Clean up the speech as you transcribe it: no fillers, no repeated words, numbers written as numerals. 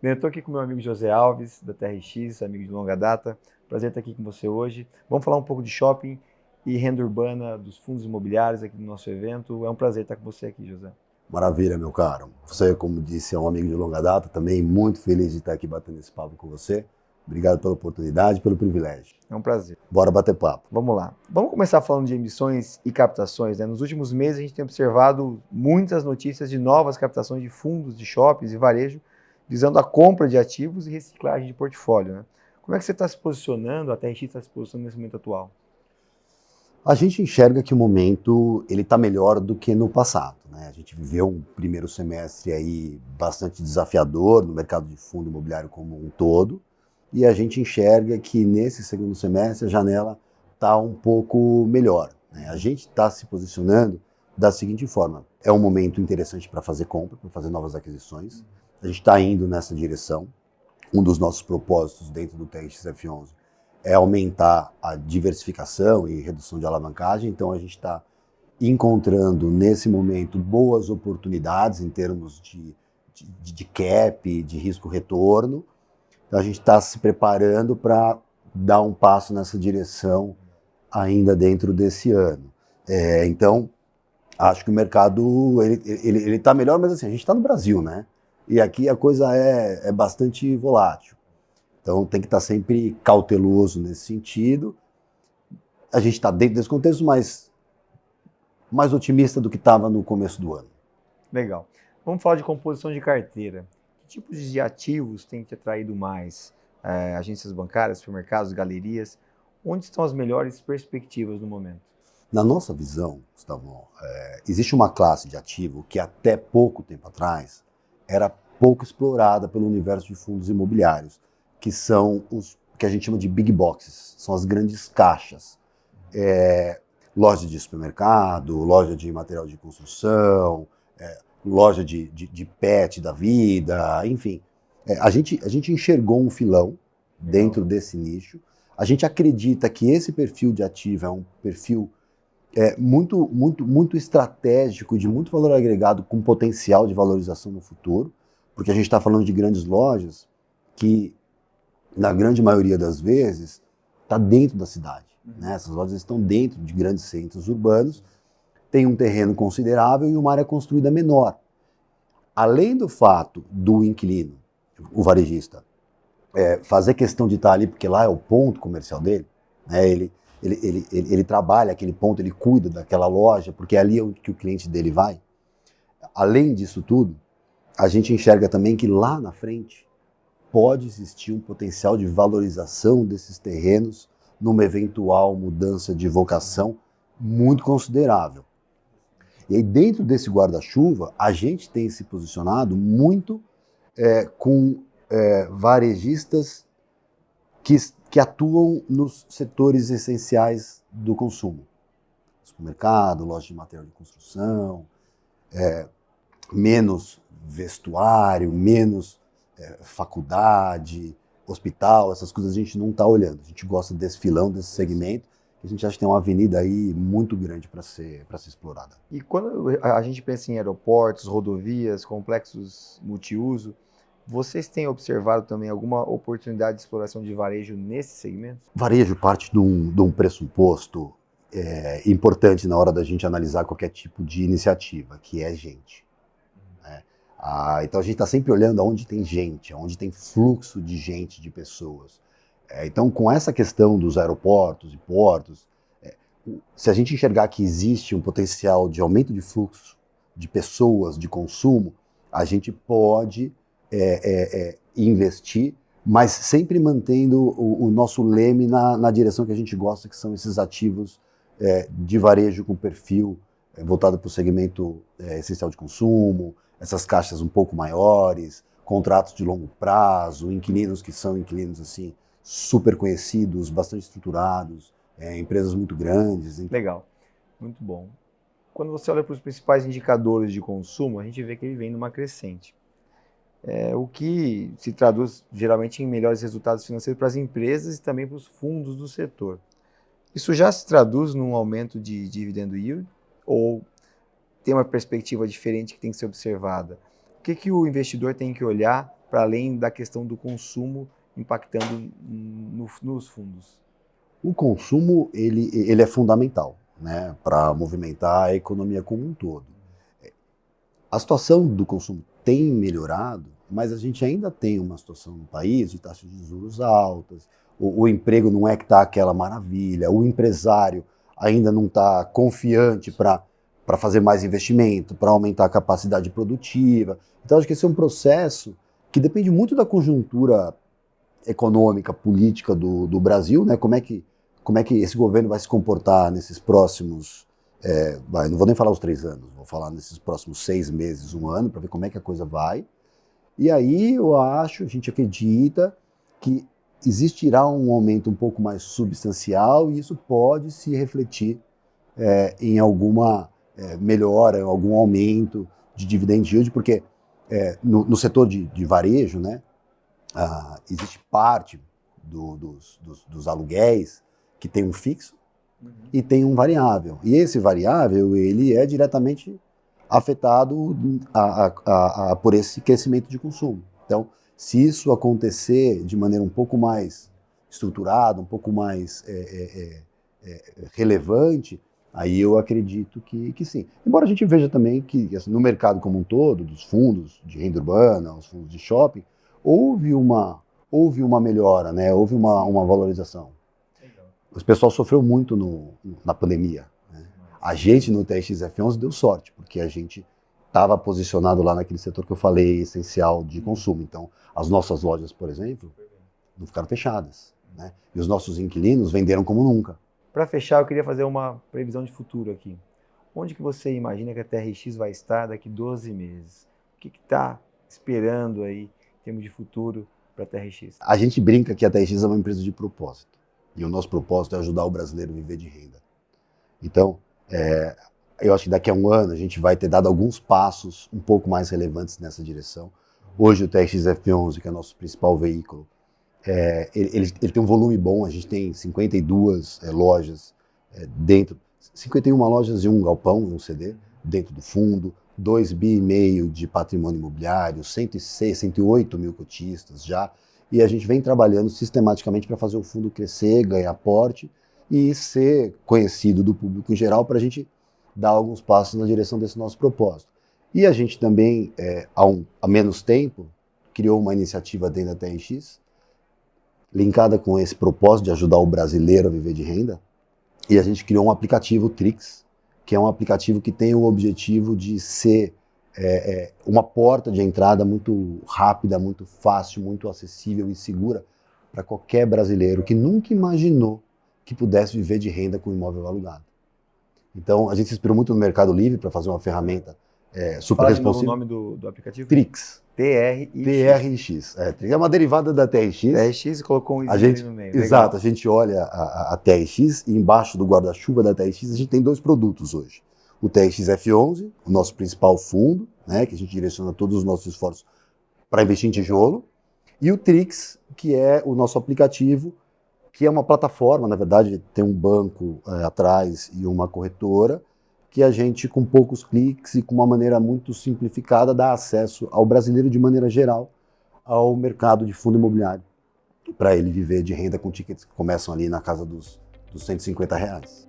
Bem, eu estou aqui com meu amigo José Alves, da TRX, amigo de longa data. Prazer estar aqui com você hoje. Vamos falar um pouco de shopping e renda urbana dos fundos imobiliários aqui no nosso evento. É um prazer estar com você aqui, José. Maravilha, meu caro. Você, como disse, é um amigo de longa data, também muito feliz de estar aqui batendo esse papo com você. Obrigado pela oportunidade e pelo privilégio. É um prazer. Bora bater papo. Vamos lá. Vamos começar falando de emissões e captações, né? Nos últimos meses a gente tem observado muitas notícias de novas captações de fundos de shoppings e varejo, visando a compra de ativos e reciclagem de portfólio, né? Como é que você está se posicionando, a TRX está se posicionando nesse momento atual? A gente enxerga que o momento ele está melhor do que no passado, né? A gente viveu um primeiro semestre aí bastante desafiador no mercado de fundo imobiliário como um todo, e a gente enxerga que nesse segundo semestre a janela está um pouco melhor, né? A gente está se posicionando da seguinte forma: é um momento interessante para fazer compra, para fazer novas aquisições. A gente está indo nessa direção. Um dos nossos propósitos dentro do TRXF11 é aumentar a diversificação e redução de alavancagem, então a gente está encontrando nesse momento boas oportunidades em termos de cap, de risco-retorno. Então a gente está se preparando para dar um passo nessa direção ainda dentro desse ano. Então, acho que o mercado ele está melhor, mas assim, a gente está no Brasil, né? E aqui a coisa é bastante volátil. Então tem que estar sempre cauteloso nesse sentido. A gente está dentro desse contexto, mas mais otimista do que estava no começo do ano. Legal. Vamos falar de composição de carteira. Que tipos de ativos têm te atraído mais? Agências bancárias, supermercados, galerias? Onde estão as melhores perspectivas no momento? Na nossa visão, Gustavo, existe uma classe de ativo que até pouco tempo atrás era pouco explorada pelo universo de fundos imobiliários, que são os que a gente chama de big boxes, são as grandes caixas. Loja de supermercado, loja de material de construção, loja de pet da vida, enfim. A gente enxergou um filão dentro desse nicho. A gente acredita que esse perfil de ativo é um perfil muito estratégico, de muito valor agregado, com potencial de valorização no futuro, porque a gente está falando de grandes lojas que, na grande maioria das vezes, está dentro da cidade. Né? Essas lojas estão dentro de grandes centros urbanos, tem um terreno considerável e uma área construída menor. Além do fato do inquilino, o varejista, fazer questão de estar ali, porque lá é o ponto comercial dele, né? Ele trabalha aquele ponto, ele cuida daquela loja, porque é ali que o cliente dele vai. Além disso tudo, a gente enxerga também que lá na frente pode existir um potencial de valorização desses terrenos numa eventual mudança de vocação muito considerável. E aí, dentro desse guarda-chuva, a gente tem se posicionado muito com varejistas que atuam nos setores essenciais do consumo. Supermercado, loja de material de construção, menos vestuário, menos faculdade, hospital, essas coisas a gente não está olhando. A gente gosta desse filão, desse segmento, que a gente acha que tem uma avenida aí muito grande para ser explorada. E quando a gente pensa em aeroportos, rodovias, complexos multiuso, vocês têm observado também alguma oportunidade de exploração de varejo nesse segmento? Varejo parte de um pressuposto importante na hora da gente analisar qualquer tipo de iniciativa, que é gente. Né? Então a gente está sempre olhando aonde tem gente, aonde tem fluxo de gente, de pessoas. Então, com essa questão dos aeroportos e portos, se a gente enxergar que existe um potencial de aumento de fluxo de pessoas, de consumo, a gente pode investir, mas sempre mantendo o nosso leme na direção que a gente gosta, que são esses ativos de varejo com perfil voltado para o segmento essencial de consumo, essas caixas um pouco maiores, contratos de longo prazo, inquilinos que são inquilinos assim, super conhecidos, bastante estruturados, empresas muito grandes. Legal, muito bom. Quando você olha para os principais indicadores de consumo, a gente vê que ele vem numa crescente. O que se traduz geralmente em melhores resultados financeiros para as empresas e também para os fundos do setor. Isso já se traduz num aumento de dividendo yield ou tem uma perspectiva diferente que tem que ser observada? O que o investidor tem que olhar para além da questão do consumo impactando nos fundos? O consumo ele é fundamental, né, para movimentar a economia como um todo. A situação do consumo tem melhorado, mas a gente ainda tem uma situação no país de taxas de juros altas, o emprego não é que está aquela maravilha, o empresário ainda não está confiante para fazer mais investimento, para aumentar a capacidade produtiva. Então, acho que esse é um processo que depende muito da conjuntura econômica, política do Brasil, né? Como é que esse governo vai se comportar nesses próximos, não vou nem falar os 3 anos, vou falar nesses próximos 6 meses, 1 ano, para ver como é que a coisa vai. E aí a gente acredita que existirá um aumento um pouco mais substancial e isso pode se refletir em alguma melhora, em algum aumento de dividend yield, porque no setor de varejo, né, existe parte dos aluguéis que tem um fixo e tem um variável. E esse variável ele é diretamente afetado por esse crescimento de consumo. Então, se isso acontecer de maneira um pouco mais estruturada, um pouco mais relevante, aí eu acredito que sim. Embora a gente veja também que assim, no mercado como um todo, dos fundos de renda urbana, os fundos de shopping, houve uma melhora, né? Houve uma valorização. O pessoal sofreu muito na pandemia. Né? A gente no TXF11 deu sorte, porque a gente estava posicionado lá naquele setor que eu falei, essencial de consumo. Então, as nossas lojas, por exemplo, não ficaram fechadas. Né? E os nossos inquilinos venderam como nunca. Para fechar, eu queria fazer uma previsão de futuro aqui. Onde que você imagina que a TRX vai estar daqui 12 meses? O que está esperando aí em termos de futuro para a TRX? A gente brinca que a TRX é uma empresa de propósito. E o nosso propósito é ajudar o brasileiro a viver de renda. Então, eu acho que daqui a 1 ano a gente vai ter dado alguns passos um pouco mais relevantes nessa direção. Hoje o TXF11, que é o nosso principal veículo, ele tem um volume bom, a gente tem 52 lojas dentro, 51 lojas e 1 galpão, um CD, dentro do fundo, 2,5 bi de patrimônio imobiliário, 106, 108 mil cotistas já, e a gente vem trabalhando sistematicamente para fazer o fundo crescer, ganhar porte e ser conhecido do público em geral para a gente dar alguns passos na direção desse nosso propósito. E a gente também, há menos tempo, criou uma iniciativa dentro da TRX, linkada com esse propósito de ajudar o brasileiro a viver de renda, e a gente criou um aplicativo, o Trix, que é um aplicativo que tem o objetivo de ser uma porta de entrada muito rápida, muito fácil, muito acessível e segura para qualquer brasileiro que nunca imaginou que pudesse viver de renda com imóvel alugado. Então, a gente se inspirou muito no Mercado Livre para fazer uma ferramenta super responsiva. Fala de novo o nome do aplicativo? Trix. TRX. É uma derivada da TRX. TRX colocou um i no meio. Exato, a gente olha a TRX e embaixo do guarda-chuva da TRX a gente tem 2 produtos hoje. O TXF11, o nosso principal fundo, né, que a gente direciona todos os nossos esforços para investir em tijolo, e o Trix, que é o nosso aplicativo, que é uma plataforma, na verdade tem um banco atrás e uma corretora, que a gente, com poucos cliques e com uma maneira muito simplificada, dá acesso ao brasileiro de maneira geral ao mercado de fundo imobiliário, para ele viver de renda com tickets que começam ali na casa dos R$150.